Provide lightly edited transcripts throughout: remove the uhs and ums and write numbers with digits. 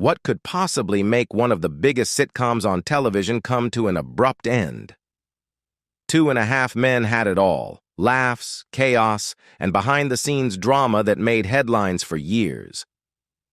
What could possibly make one of the biggest sitcoms on television come to an abrupt end? 2.5 Men had it all: laughs, chaos, and behind-the-scenes drama that made headlines for years.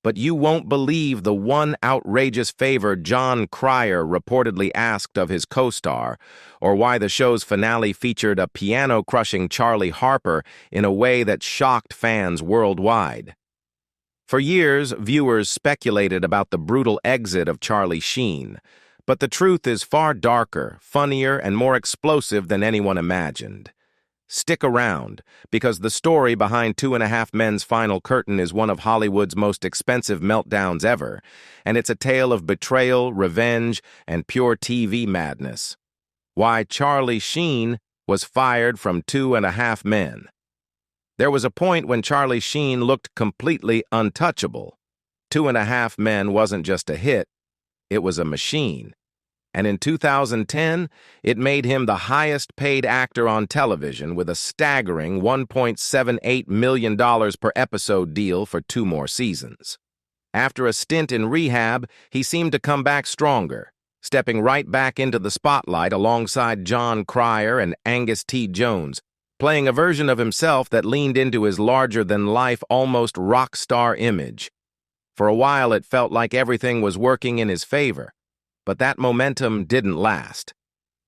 But you won't believe the one outrageous favor Jon Cryer reportedly asked of his co-star, or why the show's finale featured a piano-crushing Charlie Harper in a way that shocked fans worldwide. For years, viewers speculated about the brutal exit of Charlie Sheen, but the truth is far darker, funnier, and more explosive than anyone imagined. Stick around, because the story behind 2.5 Men's final curtain is one of Hollywood's most expensive meltdowns ever, and it's a tale of betrayal, revenge, and pure TV madness. Why Charlie Sheen was fired from 2.5 Men. There was a point when Charlie Sheen looked completely untouchable. 2.5 Men wasn't just a hit, it was a machine. And in 2010, it made him the highest-paid actor on television with a staggering $1.78 million per episode deal for 2 more seasons. After a stint in rehab, he seemed to come back stronger, stepping right back into the spotlight alongside Jon Cryer and Angus T. Jones, playing a version of himself that leaned into his larger-than-life, almost rock star image. For a while, it felt like everything was working in his favor. But that momentum didn't last.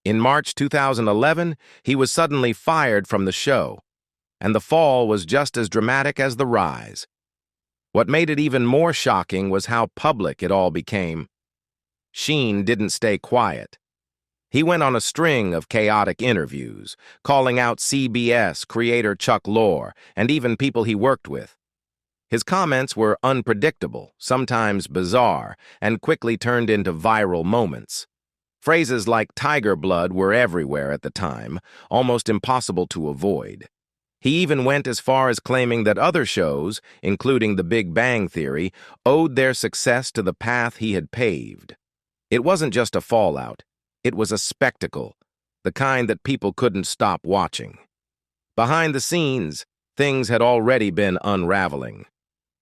In March 2011, he was suddenly fired from the show, and the fall was just as dramatic as the rise. What made it even more shocking was how public it all became. Sheen didn't stay quiet. He went on a string of chaotic interviews, calling out CBS creator Chuck Lorre and even people he worked with. His comments were unpredictable, sometimes bizarre, and quickly turned into viral moments. Phrases like tiger blood were everywhere at the time, almost impossible to avoid. He even went as far as claiming that other shows, including The Big Bang Theory, owed their success to the path he had paved. It wasn't just a fallout, it was a spectacle, the kind that people couldn't stop watching. Behind the scenes, things had already been unraveling.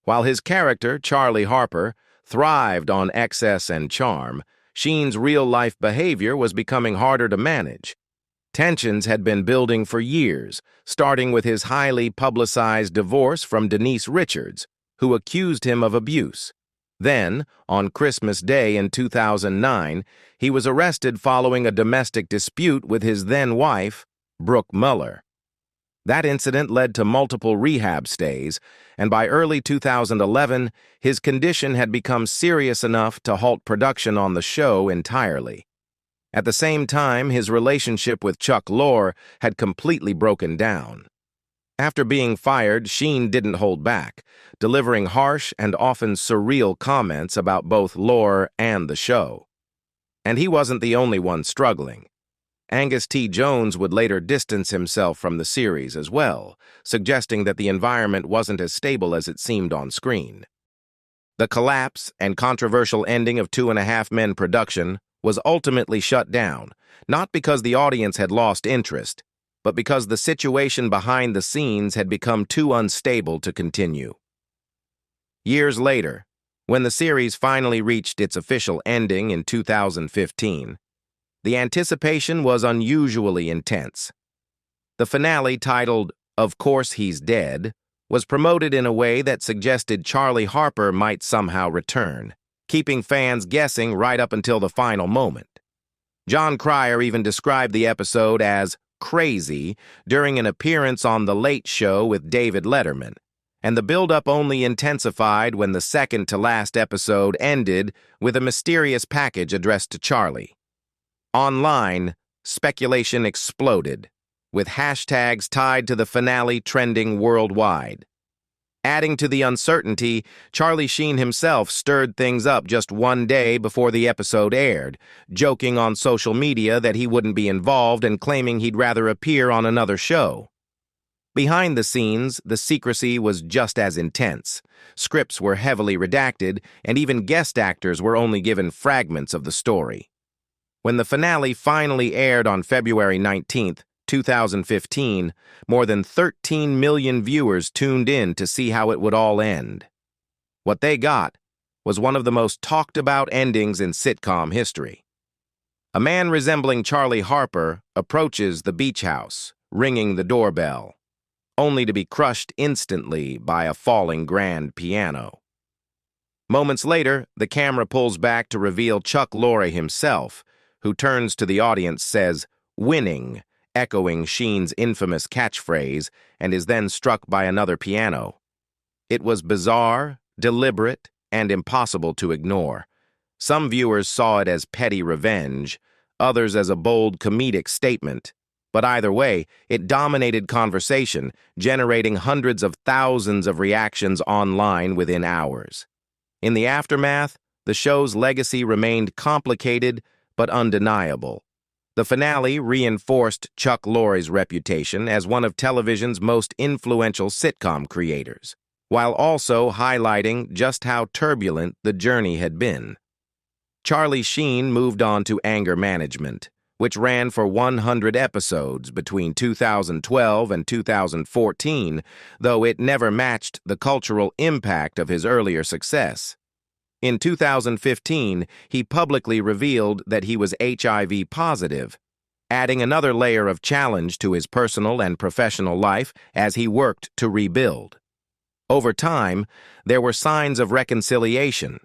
While his character, Charlie Harper, thrived on excess and charm, Sheen's real-life behavior was becoming harder to manage. Tensions had been building for years, starting with his highly publicized divorce from Denise Richards, who accused him of abuse. Then, on Christmas Day in 2009, he was arrested following a domestic dispute with his then-wife, Brooke Muller. That incident led to multiple rehab stays, and by early 2011, his condition had become serious enough to halt production on the show entirely. At the same time, his relationship with Chuck Lorre had completely broken down. After being fired, Sheen didn't hold back, delivering harsh and often surreal comments about both Lorre and the show. And he wasn't the only one struggling. Angus T. Jones would later distance himself from the series as well, suggesting that the environment wasn't as stable as it seemed on screen. The collapse and controversial ending of 2.5 Men production was ultimately shut down, not because the audience had lost interest, but because the situation behind the scenes had become too unstable to continue. Years later, when the series finally reached its official ending in 2015, the anticipation was unusually intense. The finale, titled "Of Course He's Dead," was promoted in a way that suggested Charlie Harper might somehow return, keeping fans guessing right up until the final moment. Jon Cryer even described the episode as crazy during an appearance on The Late Show with David Letterman, and the build-up only intensified when the second-to-last episode ended with a mysterious package addressed to Charlie. Online, speculation exploded, with hashtags tied to the finale trending worldwide. Adding to the uncertainty, Charlie Sheen himself stirred things up just one day before the episode aired, joking on social media that he wouldn't be involved and claiming he'd rather appear on another show. Behind the scenes, the secrecy was just as intense. Scripts were heavily redacted, and even guest actors were only given fragments of the story. When the finale finally aired on February 19, 2015, more than 13 million viewers tuned in to see how it would all end. What they got was one of the most talked-about endings in sitcom history. A man resembling Charlie Harper approaches the beach house, ringing the doorbell, only to be crushed instantly by a falling grand piano. Moments later, the camera pulls back to reveal Chuck Lorre himself, who turns to the audience, says, "Winning," echoing Sheen's infamous catchphrase, and is then struck by another piano. It was bizarre, deliberate, and impossible to ignore. Some viewers saw it as petty revenge, others as a bold comedic statement. But either way, it dominated conversation, generating hundreds of thousands of reactions online within hours. In the aftermath, the show's legacy remained complicated but undeniable. The finale reinforced Chuck Lorre's reputation as one of television's most influential sitcom creators, while also highlighting just how turbulent the journey had been. Charlie Sheen moved on to Anger Management, which ran for 100 episodes between 2012 and 2014, though it never matched the cultural impact of his earlier success. In 2015, he publicly revealed that he was HIV positive, adding another layer of challenge to his personal and professional life as he worked to rebuild. Over time, there were signs of reconciliation.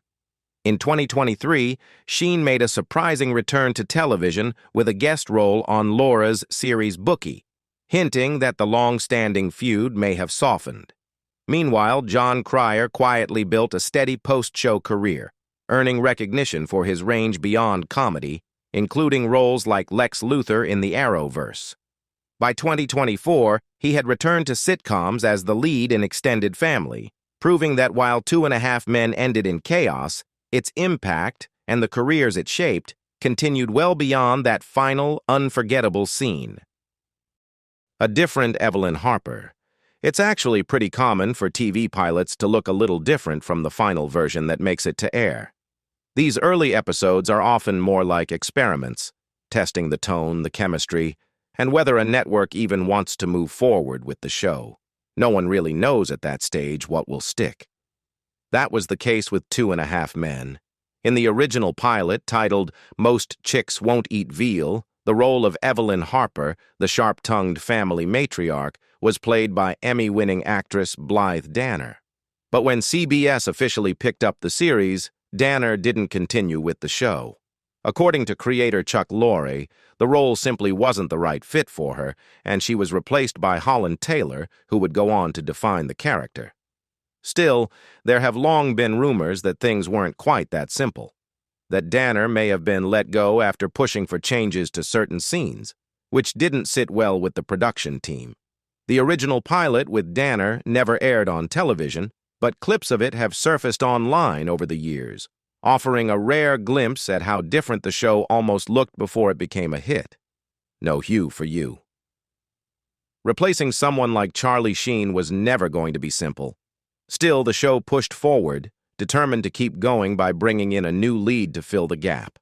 In 2023, Sheen made a surprising return to television with a guest role on Laura's series Bookie, hinting that the long-standing feud may have softened. Meanwhile, Jon Cryer quietly built a steady post-show career, earning recognition for his range beyond comedy, including roles like Lex Luthor in the Arrowverse. By 2024, he had returned to sitcoms as the lead in Extended Family, proving that while 2.5 Men ended in chaos, its impact and the careers it shaped continued well beyond that final, unforgettable scene. A different Evelyn Harper. It's actually pretty common for TV pilots to look a little different from the final version that makes it to air. These early episodes are often more like experiments, testing the tone, the chemistry, and whether a network even wants to move forward with the show. No one really knows at that stage what will stick. That was the case with 2.5 Men. In the original pilot, titled Most Chicks Won't Eat Veal, the role of Evelyn Harper, the sharp-tongued family matriarch, was played by Emmy-winning actress Blythe Danner. But when CBS officially picked up the series, Danner didn't continue with the show. According to creator Chuck Lorre, the role simply wasn't the right fit for her, and she was replaced by Holland Taylor, who would go on to define the character. Still, there have long been rumors that things weren't quite that simple, that Danner may have been let go after pushing for changes to certain scenes, which didn't sit well with the production team. The original pilot with Danner never aired on television, but clips of it have surfaced online over the years, offering a rare glimpse at how different the show almost looked before it became a hit. No Hugh for you. Replacing someone like Charlie Sheen was never going to be simple. Still, the show pushed forward, determined to keep going by bringing in a new lead to fill the gap.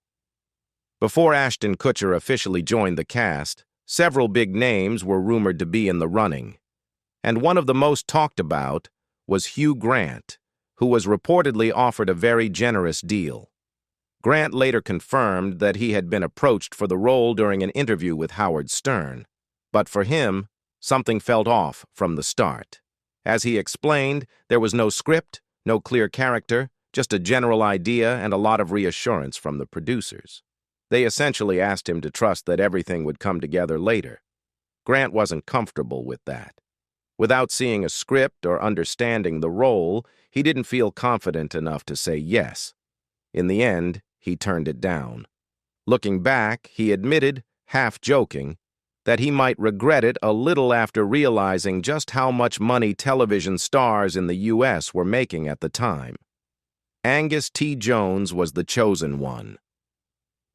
Before Ashton Kutcher officially joined the cast, several big names were rumored to be in the running, and one of the most talked about was Hugh Grant, who was reportedly offered a very generous deal. Grant later confirmed that he had been approached for the role during an interview with Howard Stern, but for him, something felt off from the start. As he explained, there was no script, no clear character, just a general idea and a lot of reassurance from the producers. They essentially asked him to trust that everything would come together later. Grant wasn't comfortable with that. Without seeing a script or understanding the role, he didn't feel confident enough to say yes. In the end, he turned it down. Looking back, he admitted, half joking, that he might regret it a little after realizing just how much money television stars in the U.S. were making at the time. Angus T. Jones was the chosen one.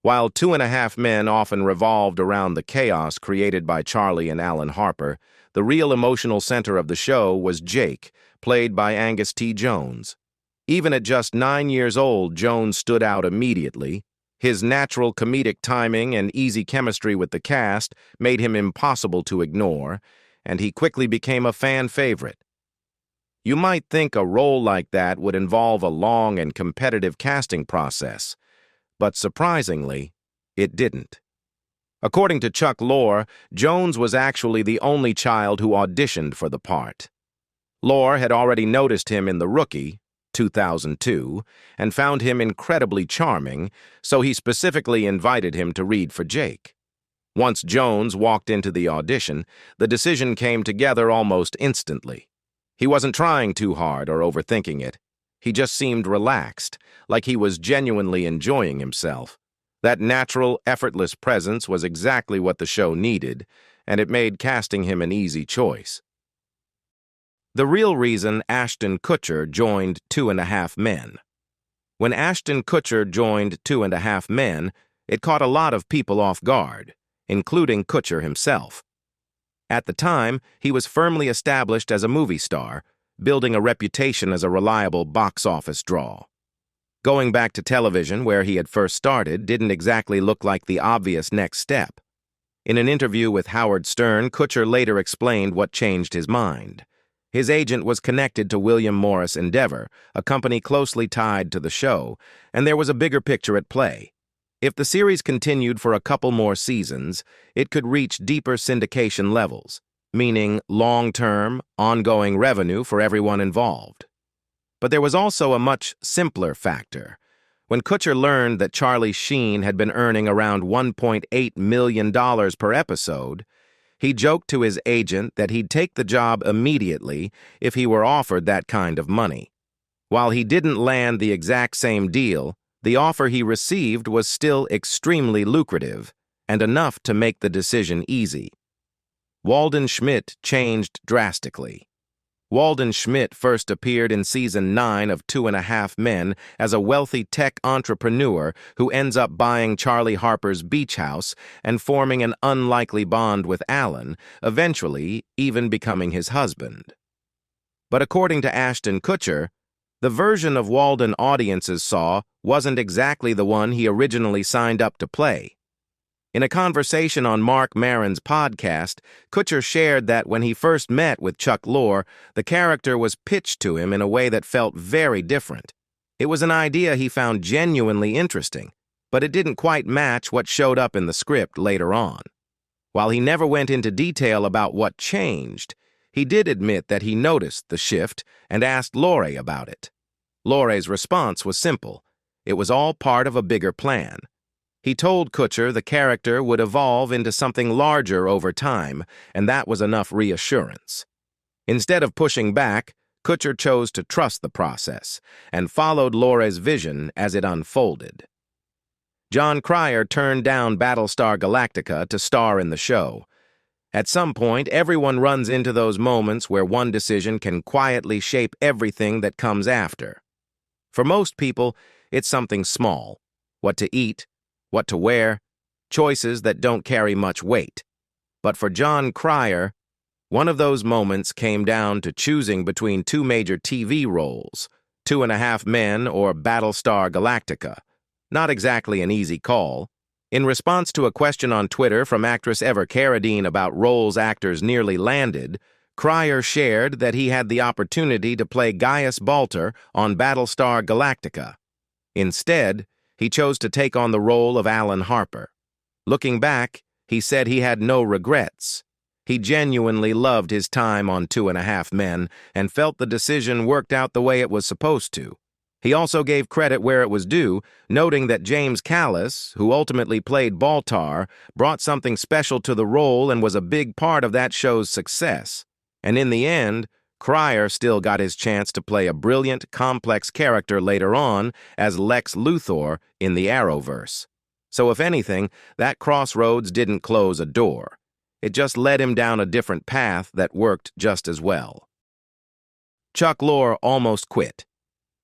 While 2.5 Men often revolved around the chaos created by Charlie and Alan Harper, the real emotional center of the show was Jake, played by Angus T. Jones. Even at just 9 years old, Jones stood out immediately. His natural comedic timing and easy chemistry with the cast made him impossible to ignore, and he quickly became a fan favorite. You might think a role like that would involve a long and competitive casting process, but surprisingly, it didn't. According to Chuck Lorre, Jones was actually the only child who auditioned for the part. Lorre had already noticed him in The Rookie, 2002, and found him incredibly charming, so he specifically invited him to read for Jake. Once Jones walked into the audition, the decision came together almost instantly. He wasn't trying too hard or overthinking it. He just seemed relaxed, like he was genuinely enjoying himself. That natural, effortless presence was exactly what the show needed, and it made casting him an easy choice. The real reason Ashton Kutcher joined 2.5 Men. When Ashton Kutcher joined 2.5 Men, it caught a lot of people off guard, including Kutcher himself. At the time, he was firmly established as a movie star, building a reputation as a reliable box office draw. Going back to television, where he had first started, didn't exactly look like the obvious next step. In an interview with Howard Stern, Kutcher later explained what changed his mind. His agent was connected to William Morris Endeavor, a company closely tied to the show, and there was a bigger picture at play. If the series continued for a couple more seasons, it could reach deeper syndication levels, meaning long-term, ongoing revenue for everyone involved. But there was also a much simpler factor. When Kutcher learned that Charlie Sheen had been earning around $1.8 million per episode, he joked to his agent that he'd take the job immediately if he were offered that kind of money. While he didn't land the exact same deal, the offer he received was still extremely lucrative and enough to make the decision easy. Walden Schmidt changed drastically. Walden Schmidt first appeared in Season 9 of 2.5 Men as a wealthy tech entrepreneur who ends up buying Charlie Harper's beach house and forming an unlikely bond with Alan, eventually even becoming his husband. But according to Ashton Kutcher, the version of Walden audiences saw wasn't exactly the one he originally signed up to play. In a conversation on Mark Maron's podcast, Kutcher shared that when he first met with Chuck Lorre, the character was pitched to him in a way that felt very different. It was an idea he found genuinely interesting, but it didn't quite match what showed up in the script later on. While he never went into detail about what changed, he did admit that he noticed the shift and asked Lorre about it. Lorre's response was simple. It was all part of a bigger plan. He told Kutcher the character would evolve into something larger over time, and that was enough reassurance. Instead of pushing back, Kutcher chose to trust the process and followed Lorre's vision as it unfolded. Jon Cryer turned down Battlestar Galactica to star in the show. At some point, everyone runs into those moments where one decision can quietly shape everything that comes after. For most people, it's something small. What to eat, what to wear, choices that don't carry much weight. But for Jon Cryer, one of those moments came down to choosing between two major TV roles, 2.5 Men or Battlestar Galactica. Not exactly an easy call. In response to a question on Twitter from actress Ever Carradine about roles actors nearly landed, Cryer shared that he had the opportunity to play Gaius Baltar on Battlestar Galactica. Instead, he chose to take on the role of Alan Harper. Looking back, he said he had no regrets. He genuinely loved his time on 2.5 Men and felt the decision worked out the way it was supposed to. He also gave credit where it was due, noting that James Callis, who ultimately played Baltar, brought something special to the role and was a big part of that show's success. And in the end, Cryer still got his chance to play a brilliant, complex character later on as Lex Luthor in the Arrowverse. So if anything, that crossroads didn't close a door. It just led him down a different path that worked just as well. Chuck Lorre almost quit.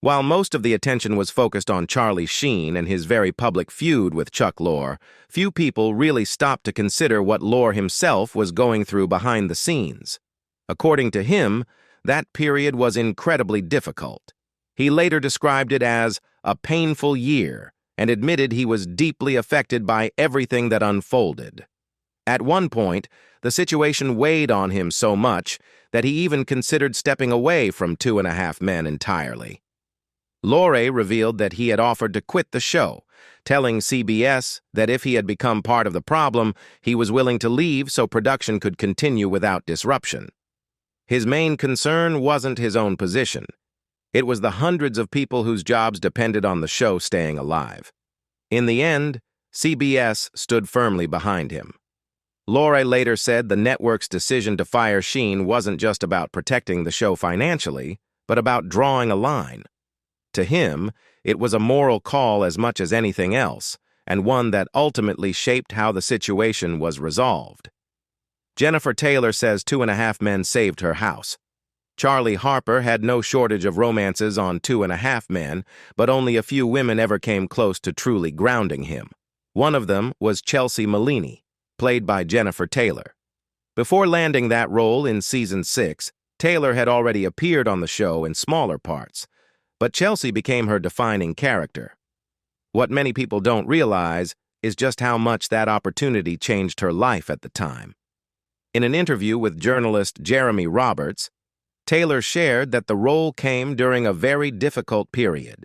While most of the attention was focused on Charlie Sheen and his very public feud with Chuck Lorre, few people really stopped to consider what Lorre himself was going through behind the scenes. According to him, that period was incredibly difficult. He later described it as a painful year and admitted he was deeply affected by everything that unfolded. At one point, the situation weighed on him so much that he even considered stepping away from 2.5 Men entirely. Laurie revealed that he had offered to quit the show, telling CBS that if he had become part of the problem, he was willing to leave so production could continue without disruption. His main concern wasn't his own position. It was the hundreds of people whose jobs depended on the show staying alive. In the end, CBS stood firmly behind him. Laurie later said the network's decision to fire Sheen wasn't just about protecting the show financially, but about drawing a line. To him, it was a moral call as much as anything else, and one that ultimately shaped how the situation was resolved. Jennifer Taylor says 2.5 Men saved her house. Charlie Harper had no shortage of romances on 2.5 Men, but only a few women ever came close to truly grounding him. One of them was Chelsea Melini, played by Jennifer Taylor. Before landing that role in Season 6, Taylor had already appeared on the show in smaller parts, but Chelsea became her defining character. What many people don't realize is just how much that opportunity changed her life at the time. In an interview with journalist Jeremy Roberts, Taylor shared that the role came during a very difficult period.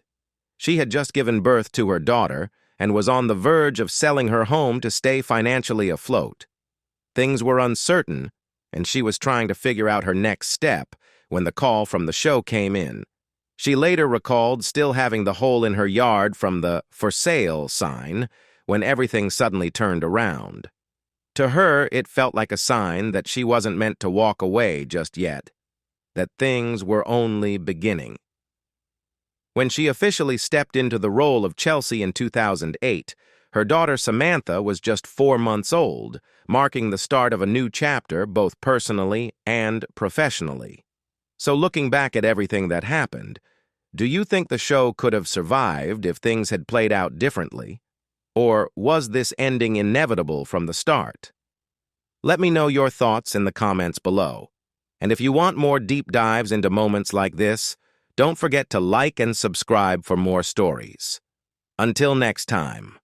She had just given birth to her daughter and was on the verge of selling her home to stay financially afloat. Things were uncertain, and she was trying to figure out her next step when the call from the show came in. She later recalled still having the hole in her yard from the "for sale" sign when everything suddenly turned around. To her, it felt like a sign that she wasn't meant to walk away just yet, that things were only beginning. When she officially stepped into the role of Chelsea in 2008, her daughter Samantha was just 4 months old, marking the start of a new chapter both personally and professionally. So looking back at everything that happened, do you think the show could have survived if things had played out differently? Or was this ending inevitable from the start? Let me know your thoughts in the comments below. And if you want more deep dives into moments like this, don't forget to like and subscribe for more stories. Until next time.